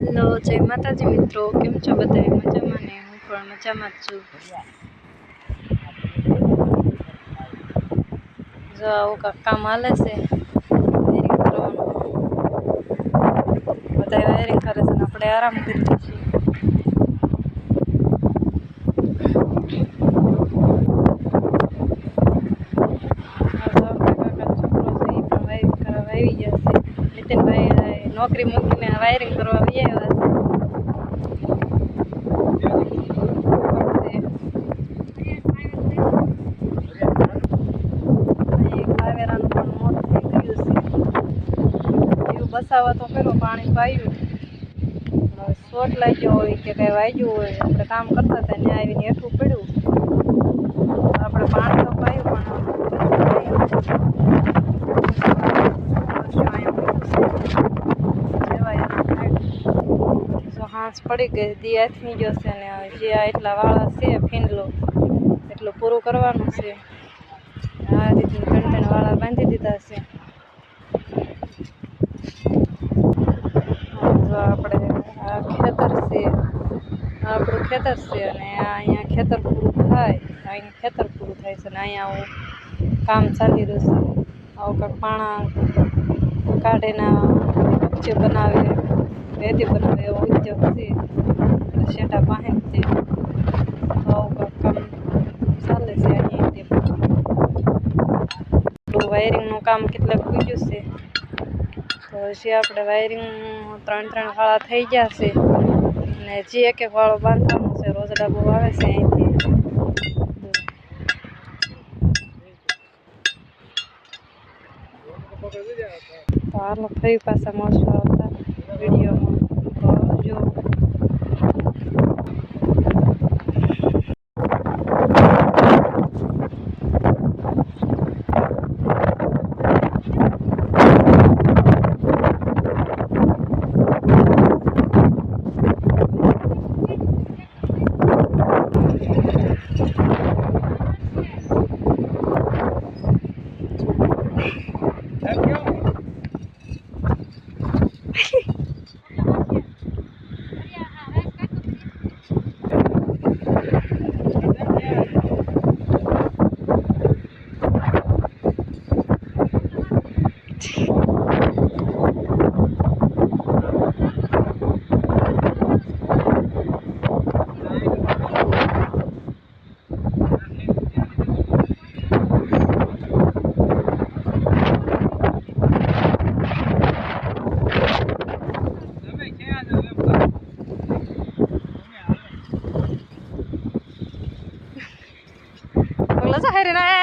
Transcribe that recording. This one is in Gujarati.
હેલો, જય માતાજી મિત્રો, કેમ છો બધા? મજામાં ને? હું પણ મજામાં જ છું. જો આવું કાંઈક કામ હાલે છે, વાયરિંગ કરવાનું. બધા વાયરિંગ કરે છે ને આપણે આરામ કરીએ છીએ. આવી ગયા છે. નીતિનભાઈ નોકરી મૂકીને વાયરિંગ કરવા આવી આવ્યા છે. કાવેરાનું પણ મોત થઈ ગયું છે. એવું બસાવવા તો પેલો પાણી પાયું, શોટ લાગ્યો હોય કે કંઈ વાગ્યું હોય, આપણે કામ કરતા હતા ત્યાં આવીને હેઠું પડ્યું, આપણે પાણી તો પાયું પણ હાંસ પડી ગઈ, દી આથમી ગયો છે ને જે એટલા વાળા છે ફીંડલો એટલું પૂરું કરવાનું છે. આ રીતે ત્રણ વાળા બાંધી દીધા છે. જો આપણે આ ખેતર છે, આપણું ખેતર છે અને અહીંયા ખેતર પૂરું થાય, અહીંયા ખેતર પૂરું થાય છે ને અહીંયા આવું કામ ચાલી રહ્યું છે. આવું કંઈક પાણા કાઢીના જે બનાવે રેતી બનાવે એવો ઉદ્યોગ છે, શેઠા પાસે છે. આવું કંઈક કામ ચાલે છે અહીંયા. વાયરિંગનું કામ કેટલાક પૂગ્યું છે, તો હજી આપણે વાયરિંગ ત્રણ વાળા થઈ ગયા છે અને હજી એક વાળો બાંધવાનો છે. રોજડા બહુ આવે છે અહીંથી. તો હાલો ફરી પાછા મળશું આવતા વિડીયોમાં. તો જો Wala sa hari na